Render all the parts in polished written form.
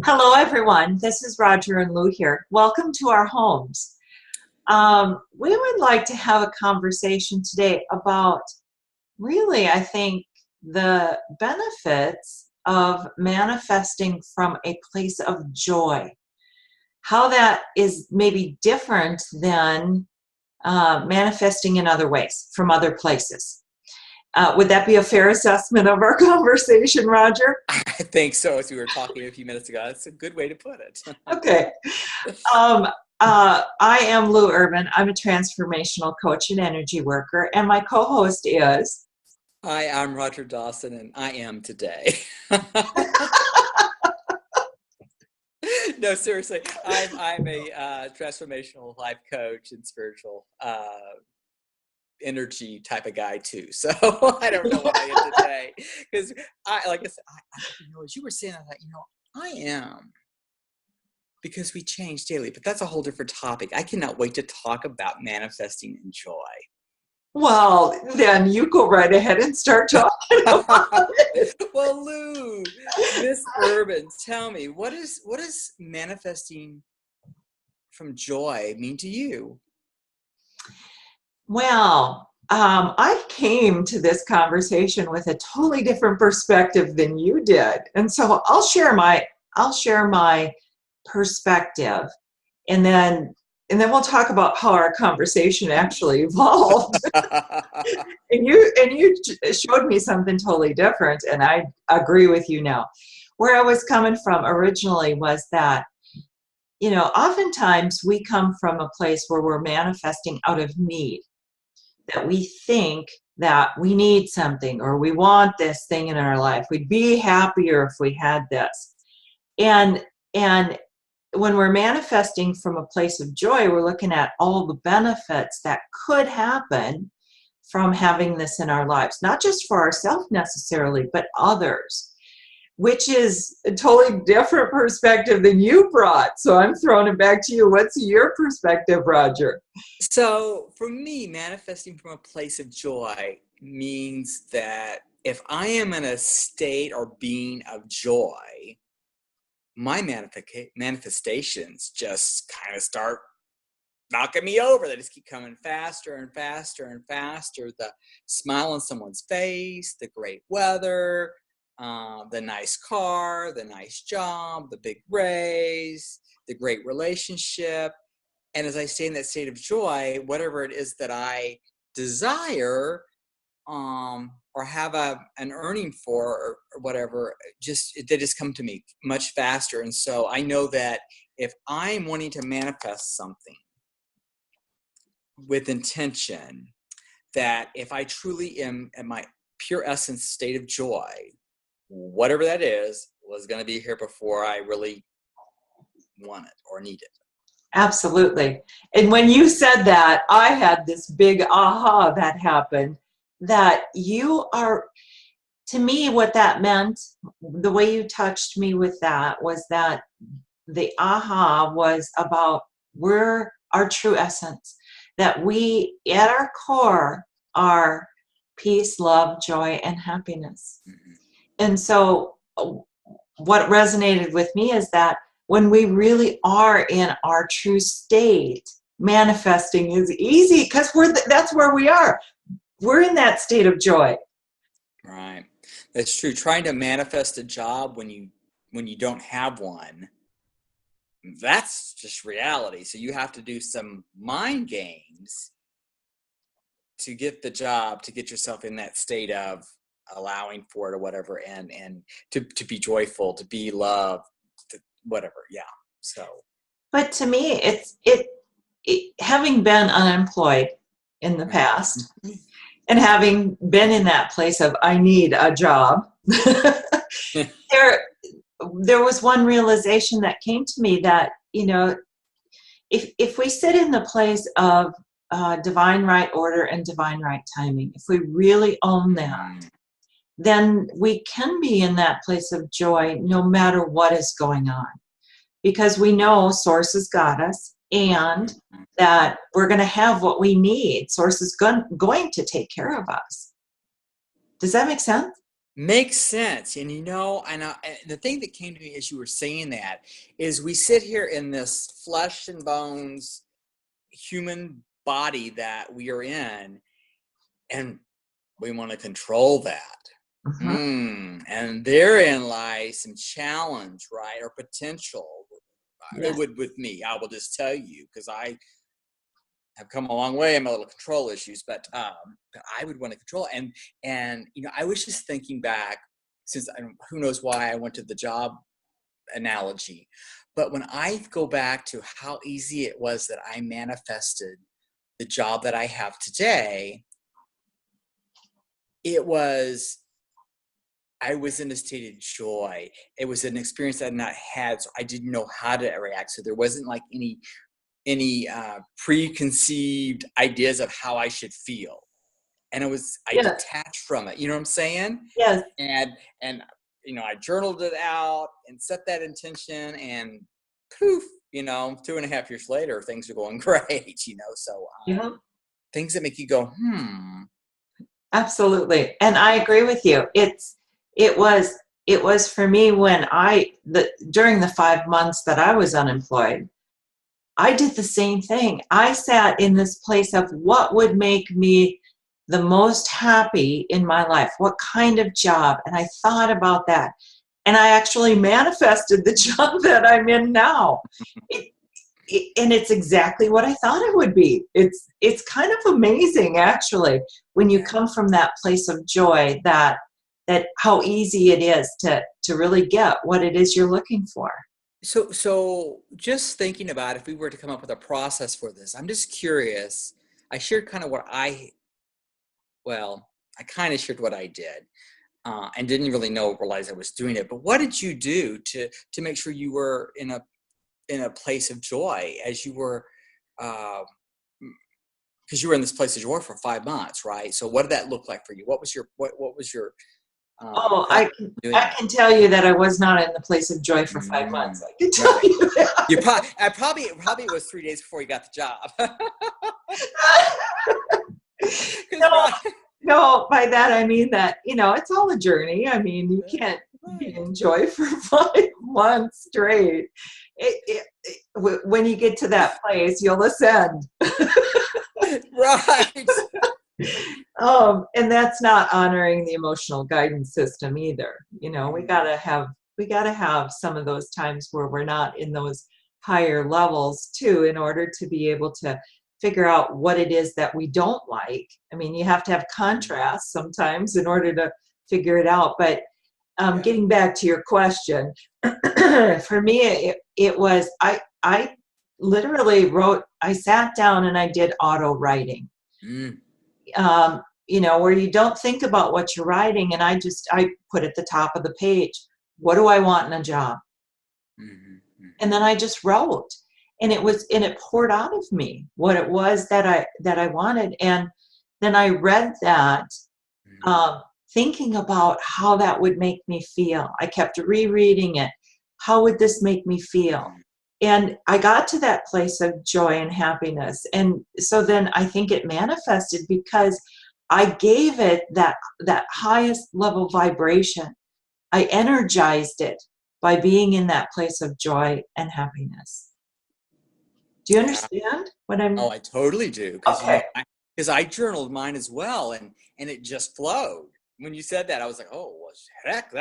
Hello, everyone. This is Roger and Lou here. Welcome to our homes. We would like to have a conversation today about really, I think, the benefits of manifesting from a place of joy. How that is maybe different than manifesting in other ways from other places. Would that be a fair assessment of our conversation, Roger? I think so, as we were talking a few minutes ago. That's a good way to put it. Okay. Um, I am Lou Urban. I'm a transformational coach and energy worker, and my co-host is. Hi, I'm Roger Dawson, and I am today. No, seriously, I'm a transformational life coach and spiritual energy type of guy too. So I don't know what I am today because like I said, as you were saying, I thought, I am. Because we change daily, but that's a whole different topic. I cannot wait to talk about manifesting in joy. Well, then you go right ahead and start talking about it. Well, Lou, Miss Urban, tell me, what is manifesting from joy mean to you? Well, I came to this conversation with a totally different perspective than you did, and so I'll share my perspective, and then we'll talk about how our conversation actually evolved. And you showed me something totally different, and I agree with you now. Where I was coming from originally was that, oftentimes we come from a place where we're manifesting out of need, that we think that we need something or we want this thing in our life. We'd be happier if we had this. And when we're manifesting from a place of joy, we're looking at all the benefits that could happen from having this in our lives, not just for ourselves necessarily, but others, which is a totally different perspective than you brought. So I'm throwing it back to you. What's your perspective, Roger? So for me, manifesting from a place of joy means that if I am in a state or being of joy, my manifestations just kind of start knocking me over. They just keep coming faster and faster and faster. The smile on someone's face, the great weather, the nice car, the nice job, the big raise, the great relationship. And as I stay in that state of joy, whatever it is that I desire, or have an earning for, or whatever, they just come to me much faster. And so I know that if I'm wanting to manifest something with intention, that if I truly am at my pure essence state of joy, whatever that is, was going to be here before I really want it or need it. Absolutely. And when you said that, I had this big aha that happened, that you are, to me, what that meant, the way you touched me with that was that the aha was about we're our true essence, that we at our core are peace, love, joy, and happiness. Mm-hmm. And so what resonated with me is that when we really are in our true state, manifesting is easy because that's where we are. We're in that state of joy. Right. That's true. Trying to manifest a job when you don't have one, that's just reality. So you have to do some mind games to get the job, to get yourself in that state of allowing for it or whatever, and to be joyful, to be loved, whatever. Yeah. So. But to me, it having been unemployed in the past and having been in that place of I need a job, there was one realization that came to me that, if we sit in the place of divine right order and divine right timing, if we really own that, then we can be in that place of joy no matter what is going on, because we know Source has got us and that we're going to have what we need. Source is going to take care of us. Does that make sense? Makes sense. And and the thing that came to me as you were saying that is we sit here in this flesh and bones human body that we are in, and we want to control that. Mhm. And therein lies some challenge, right? Or potential. It Yes. would with me, I will just tell you, because I have come a long way in my little control issues, but I would want to control it. And I was just thinking back, since who knows why I went to the job analogy, but when I go back to how easy it was that I manifested the job that I have today, it was I was in a state of joy. It was an experience I had not had, so I didn't know how to react. So there wasn't like any preconceived ideas of how I should feel, and I Yes. detached from it. You know what I'm saying? Yes. And I journaled it out and set that intention, and poof, 2.5 years later, things are going great. So Yeah. things that make you go, Absolutely. And I agree with you. It was it was for me when during the 5 months that I was unemployed, I did the same thing. I sat in this place of what would make me the most happy in my life, what kind of job, and I thought about that. And I actually manifested the job that I'm in now. It, and it's exactly what I thought it would be. It's kind of amazing, actually, when you yeah. come from that place of joy, that how easy it is to really get what it is you're looking for. So just thinking about if we were to come up with a process for this, I'm just curious. I shared kind of I kind of shared what I did, and didn't really realize I was doing it. But what did you do to make sure you were in a place of joy as you were, because you were in this place of joy for 5 months, right? So what did that look like for you? What was your Oh, process of doing I that? can tell you that I was not in the place of joy for 5 months. Mm, I can tell right. you that. Probably it was 3 days before you got the job. Because No, no, by that I mean that, it's all a journey. I mean, you can't be right, in joy for 5 months straight. When you get to that place, you'll ascend. right. And that's not honoring the emotional guidance system either. Mm, We gotta have some of those times where we're not in those higher levels too, in order to be able to figure out what it is that we don't like. I mean, you have to have mm, contrast sometimes in order to figure it out. But yeah. getting back to your question, for me, it was I literally I sat down and I did auto writing, Mm, where you don't think about what you're writing. And I put at the top of the page, what do I want in a job? mhm, And mhm, then I just wrote, and it poured out of me what it was that I wanted. And then I read that, mhm, um, thinking about how that would make me feel. I kept rereading it. How would this make me feel? mhm. And I got to that place of joy and happiness. And so then I think it manifested because I gave it that highest level vibration. I energized it by being in that place of joy and happiness. Do you Yeah. understand what I'm? Oh, I totally do. Because Okay. I journaled mine as well, and it just flowed. When you said that, I was like, oh, well, heck,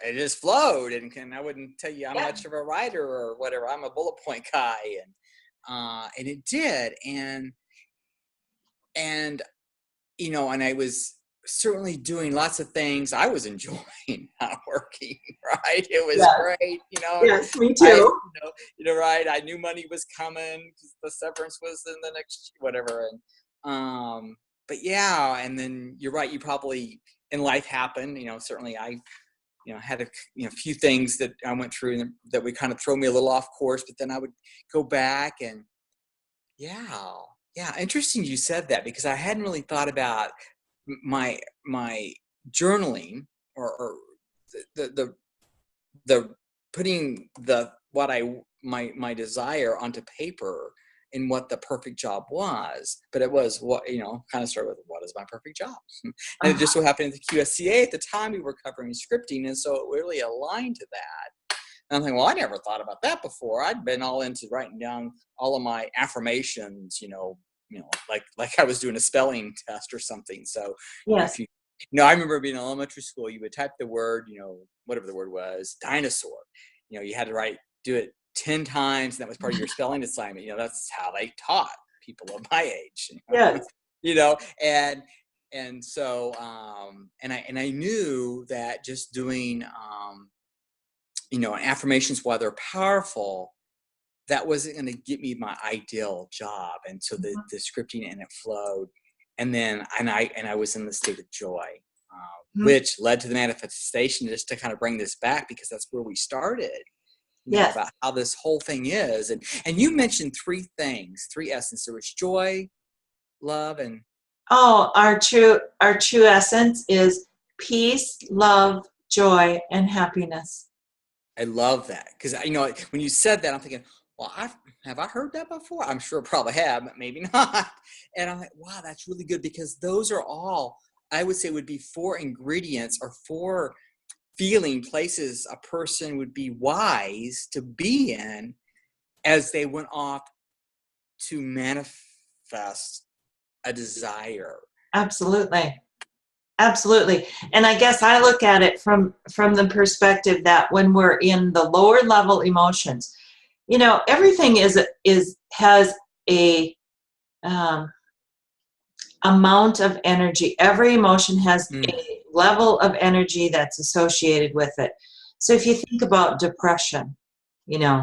it just flowed. And I wouldn't tell you I'm Yeah. much of a writer or whatever. I'm a bullet point guy, and it did. And and I was certainly doing lots of things I was enjoying, not working, right? It was Yes. great, Yes. Me I, too. right. I knew money was coming because the severance was in the next whatever, but yeah, and then you're right. You probably in life happened, certainly I, had few things that I went through that would kind of throw me a little off course, but then I would go back and yeah, yeah. Interesting you said that because I hadn't really thought about my journaling or the the putting the what I my desire onto paper in what the perfect job was, but it was what, kind of started with, what is my perfect job? And it just so happened at the QSCA at the time we were covering scripting, and so it really aligned to that. And I'm thinking, well, I never thought about that before. I'd been all into writing down all of my affirmations, like I was doing a spelling test or something. So Yes. I remember being in elementary school, you would type the word, whatever the word was, dinosaur. You had to do it 10 times, and that was part of your spelling assignment. That's how they taught people of my age. Yes. And so and I knew that just doing affirmations, while they're powerful, that wasn't going to get me my ideal job. And so the scripting, and it flowed, and then I was in the state of joy, which led to the manifestation. Just to kind of bring this back, because that's where we started. Yes. About how this whole thing is. And you mentioned 3 things, 3 essence. There was joy, love, and our true essence is peace, love, joy, and happiness. I love that, because when you said that, I'm thinking, well, have I heard that before? I'm sure I probably have, but maybe not. And I'm like, wow, that's really good, because those are all, I would say, would be 4 ingredients or 4 feeling places a person would be wise to be in as they went off to manifest a desire. Absolutely. And I guess I look at it from the perspective that when we're in the lower level emotions, everything has a amount of energy. Every emotion has a level of energy that's associated with it. So if you think about depression, there's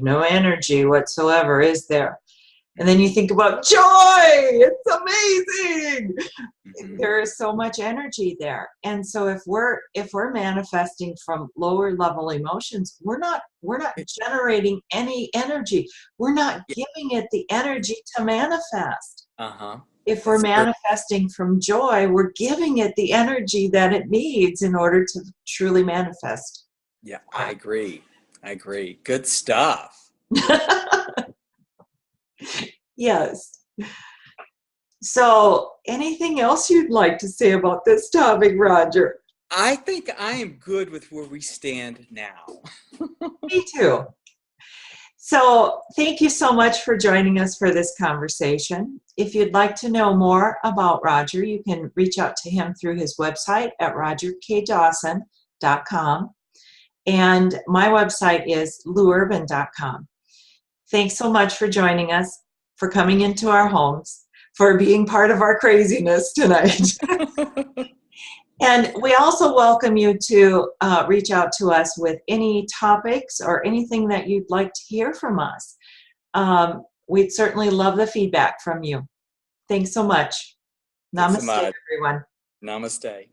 no energy whatsoever, is there? And then you think about joy. It's amazing. There is so much energy there. And so if we're manifesting from lower level emotions, we're not generating any energy. We're not giving it the energy to manifest. If we're manifesting from joy, we're giving it the energy that it needs in order to truly manifest. Yeah, I agree. Good stuff. Yes. So, anything else you'd like to say about this topic, Roger? I think I am good with where we stand now. Me too. So, thank you so much for joining us for this conversation. If you'd like to know more about Roger, you can reach out to him through his website at rogerkdawson.com. And my website is louurban.com. Thanks so much for joining us, for coming into our homes, for being part of our craziness tonight. And we also welcome you to reach out to us with any topics or anything that you'd like to hear from us. We'd certainly love the feedback from you. Thanks so much. Namaste, everyone. Namaste.